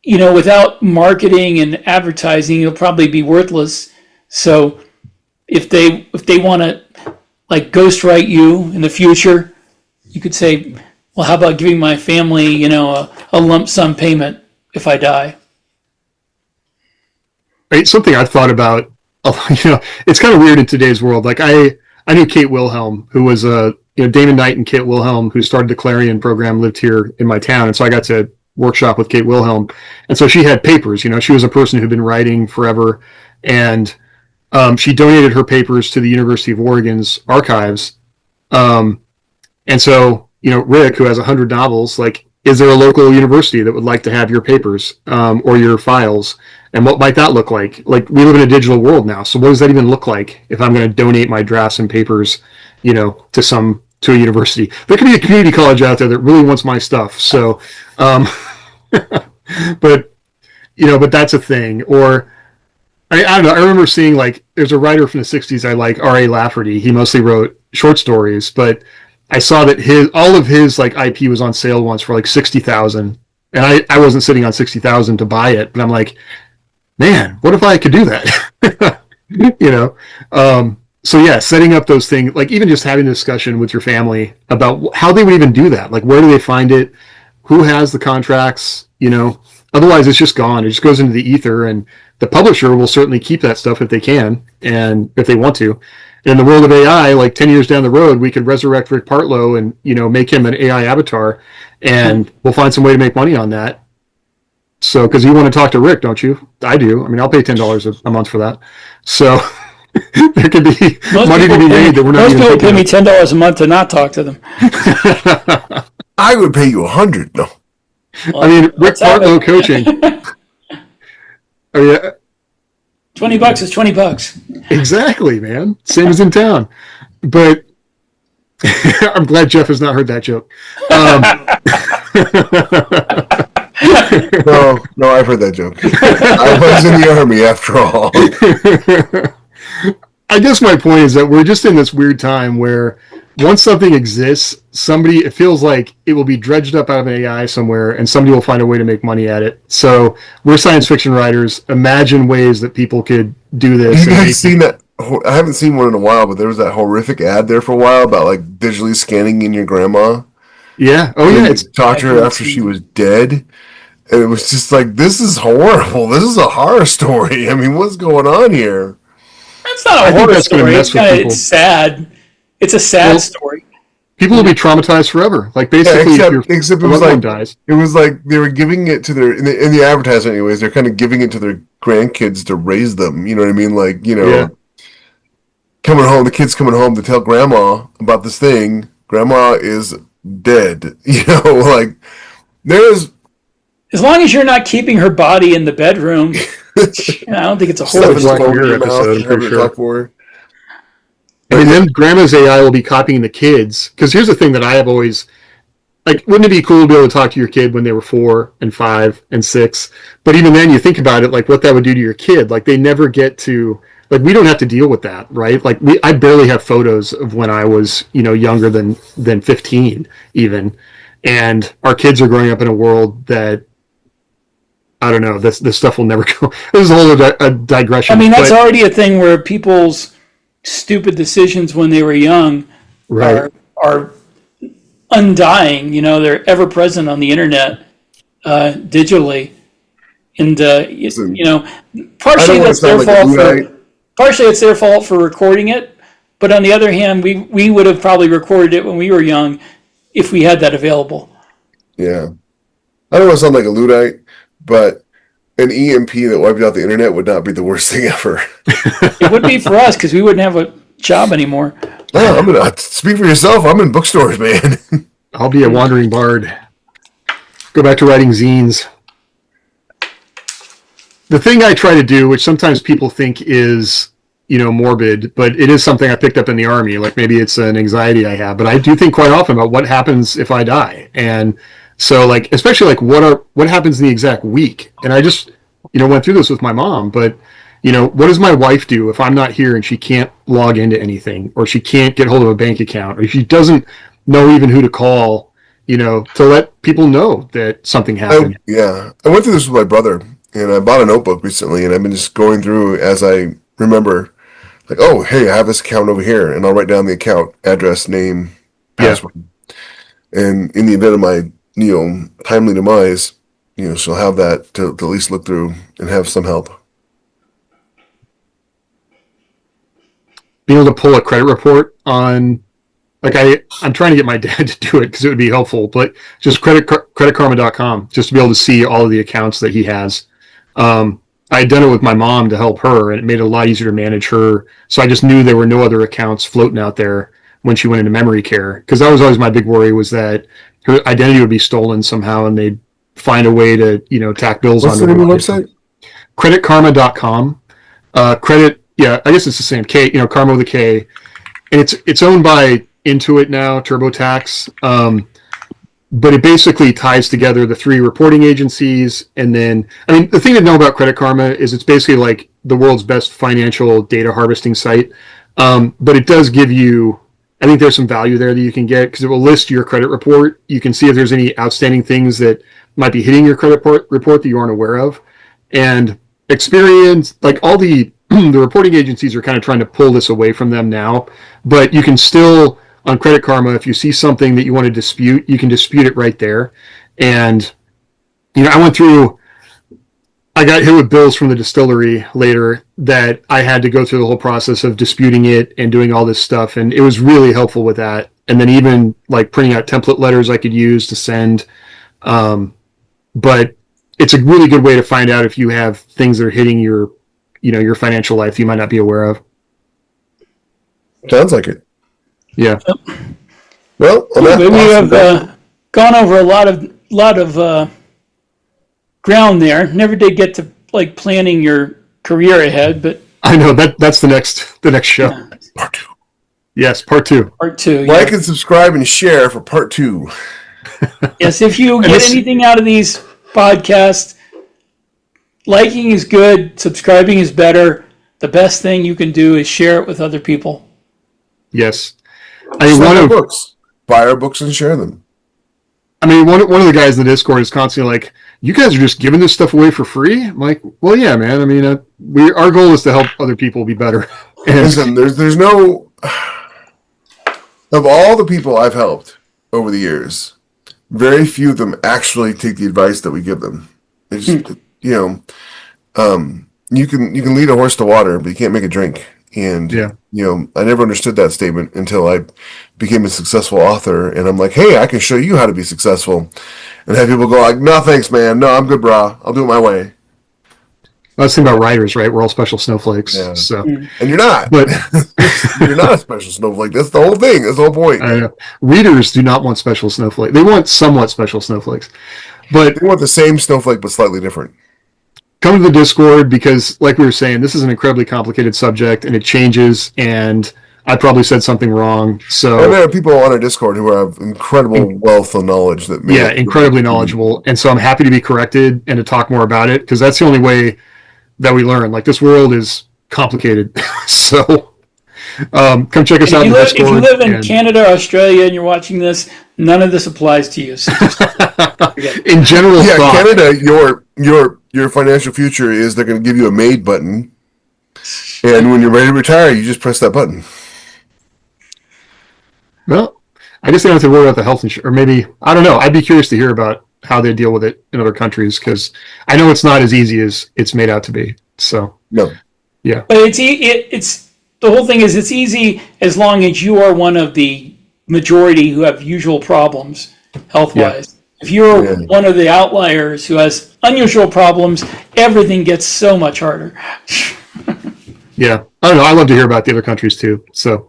without marketing and advertising, it'll probably be worthless. So if they want to like ghostwrite you in the future, you could say, well, how about giving my family, a lump sum payment if I die? Right, something I've thought about, it's kind of weird in today's world. Like I knew Kate Wilhelm, who was Damon Knight and Kate Wilhelm, who started the Clarion program, lived here in my town. And so I got to workshop with Kate Wilhelm. And so she had papers, she was a person who'd been writing forever. And she donated her papers to the University of Oregon's archives. And so, Rick, who has 100 novels, like, is there a local university that would like to have your papers or your files? And what might that look like? Like, we live in a digital world now. So what does that even look like if I'm going to donate my drafts and papers, to a university? There could be a community college out there that really wants my stuff. So, but that's a thing. Or, I don't know. I remember seeing, like, there's a writer from the 60s I like, R.A. Lafferty. He mostly wrote short stories, but I saw that all of his like IP was on sale once for like $60,000, and I wasn't sitting on $60,000 to buy it, but I'm like, man, what if I could do that? So yeah, setting up those things, like even just having a discussion with your family about how they would even do that. Like, where do they find it? Who has the contracts? Otherwise it's just gone. It just goes into the ether, and the publisher will certainly keep that stuff if they can and if they want to. In the world of AI, like 10 years down the road, we could resurrect Rick Partlow and, make him an AI avatar, and we'll find some way to make money on that. So, because you want to talk to Rick, don't you? I do. I mean, I'll pay $10 a month for that. So there could be money to be made that we're not even thinking of. Most people pay me $10 a month to not talk to them. I would pay you $100. No. Well, I mean, Rick Partlow coaching. I mean, $20 is $20. Exactly, man. Same as in town. But I'm glad Jeff has not heard that joke. No, I've heard that joke. I was in the army after all. I guess my point is that we're just in this weird time where once something exists, it feels like it will be dredged up out of an AI somewhere and somebody will find a way to make money at it. So we're science fiction writers. Imagine ways that people could do this. You guys seen that? I haven't seen one in a while, but there was that horrific ad there for a while about like digitally scanning in your grandma. Yeah. Oh, yeah. It's talked to her after she was dead. And it was just like, this is horrible. This is a horror story. I mean, what's going on here? That's not a horror story. It's sad. It's a sad story. People will be traumatized forever. Like basically, except it was like dies. It was like they were giving it to their in the advertisement. Anyways, they're kind of giving it to their grandkids to raise them. You know what I mean? Like coming home, the kids coming home to tell grandma about this thing. Grandma is dead. You know, like there's. As long as you're not keeping her body in the bedroom, I don't think it's a horror story. Episode, I'm pretty sure. I mean, then grandma's AI will be copying the kids. Because here's the thing that I have always... Like, wouldn't it be cool to be able to talk to your kid when they were 4 and 5 and 6? But even then, you think about it, like, what that would do to your kid. Like, they never get to... Like, we don't have to deal with that, right? Like, I barely have photos of when I was, younger than 15, even. And our kids are growing up in a world that... I don't know. This stuff will never go... This is a whole digression. I mean, that's already a thing where people's stupid decisions when they were young are undying. They're ever present on the internet digitally, and partially that's their fault. Partially it's their fault for recording it, but on the other hand, we would have probably recorded it when we were young if we had that available. Yeah, I don't want to sound like a Luddite, but an EMP that wiped out the internet would not be the worst thing ever. It would be for us because we wouldn't have a job anymore. No, I'm gonna speak for yourself. I'm in bookstores, man. I'll be a wandering bard. Go back to writing zines. The thing I try to do, which sometimes people think is, morbid, but it is something I picked up in the Army. Like maybe it's an anxiety I have, but I do think quite often about what happens if I die. And so, like, especially like what happens in the exact week. And I just, went through this with my mom. But, what does my wife do if I'm not here and she can't log into anything, or she can't get hold of a bank account, or she doesn't know even who to call, to let people know that something happened? I went through this with my brother, and I bought a notebook recently, and I've been just going through as I remember, like, oh, hey, I have this account over here, and I'll write down the account, address, name, password. And in the event of my timely demise, she'll have that to at least look through and have some help. Being able to pull a credit report on, like I'm trying to get my dad to do it because it would be helpful, but just creditkarma.com, just to be able to see all of the accounts that he has. I had done it with my mom to help her, and it made it a lot easier to manage her. So I just knew there were no other accounts floating out there when she went into memory care, because that was always my big worry, was that her identity would be stolen somehow and they'd find a way to, tack bills onto her. What's the name of the website? Creditkarma.com. I guess it's the same. Karma with a K. And it's owned by Intuit now, TurboTax. But it basically ties together the 3 reporting agencies. And then, the thing to know about Credit Karma is it's basically like the world's best financial data harvesting site. But it does give you, I think there's some value there that you can get, because it will list your credit report. You can see if there's any outstanding things that might be hitting your credit report that you aren't aware of. And Experian, like all the reporting agencies are kind of trying to pull this away from them now. But you can still, on Credit Karma, if you see something that you want to dispute, you can dispute it right there. And, I got hit with bills from the distillery later that I had to go through the whole process of disputing it and doing all this stuff. And it was really helpful with that. And then even like printing out template letters I could use to send. But it's a really good way to find out if you have things that are hitting your financial life you might not be aware of. Sounds like it. Yeah. Well, we have gone over a lot of ground there. Never did get to like planning your career ahead, but I know that's the next show. Yeah. Part 2. Yes, part 2. Part 2. Like and subscribe and share for part 2. Yes, if you get anything out of these podcast. Liking is good. Subscribing is better. The best thing you can do is share it with other people. Yes. Books. Buy our books and share them. One of the guys in the Discord is constantly like, "You guys are just giving this stuff away for free?" I'm like, "Well, yeah, man. Our goal is to help other people be better." And listen, there's no of all the people I've helped over the years, very few of them actually take the advice that we give them. It's you can lead a horse to water, but you can't make it drink. And I never understood that statement until I became a successful author, and I'm like, hey, I can show you how to be successful, and have people go like, no, thanks, man, no, I'm good, brah, I'll do it my way. Let's think about writers, right? We're all special snowflakes. Yeah. So, and you're not, but you're not a special snowflake. That's the whole thing. That's the whole point. I know. Readers do not want special snowflakes. They want somewhat special snowflakes, but they want the same snowflake but slightly different. Come to the Discord because, like we were saying, this is an incredibly complicated subject and it changes, and I probably said something wrong. So there are people on our Discord who have incredible wealth of knowledge that incredibly knowledgeable, and so I'm happy to be corrected and to talk more about it because that's the only way that we learn. Like, this world is complicated. So come check us out in the Discord. If you live in Canada or Australia and you're watching this, none of this applies to you. So in general, Canada, your financial future is they're going to give you a made button, and when you're ready to retire, you just press that button. Well, I guess they don't have to worry about the health insurance, or maybe, I don't know. I'd be curious to hear about how they deal with it in other countries, because I know it's not as easy as it's made out to be. So no, yeah, but it's the whole thing is it's easy as long as you are one of the majority who have usual problems health-wise. Yeah. If you're one of the outliers who has unusual problems, everything gets so much harder. Yeah. I don't know. I love to hear about the other countries too. So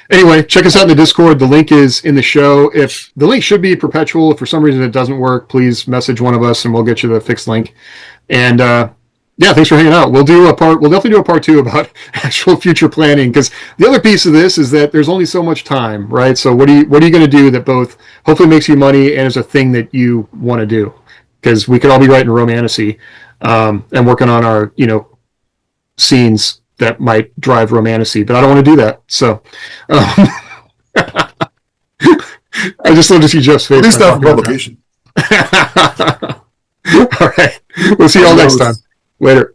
anyway, check us out in the Discord. The link is in the show. If the link should be perpetual, if for some reason it doesn't work, please message one of us and we'll get you the fixed link. And thanks for hanging out. We'll definitely do a part 2 about actual future planning, because the other piece of this is that there's only so much time, right? So what are you going to do that both hopefully makes you money and is a thing that you want to do? Because we could all be writing romantasy and working on our, scenes that might drive romantasy, but I don't want to do that. So I just love to see Jeff's face. At least not for publication. All right. We'll see you all next time. Later.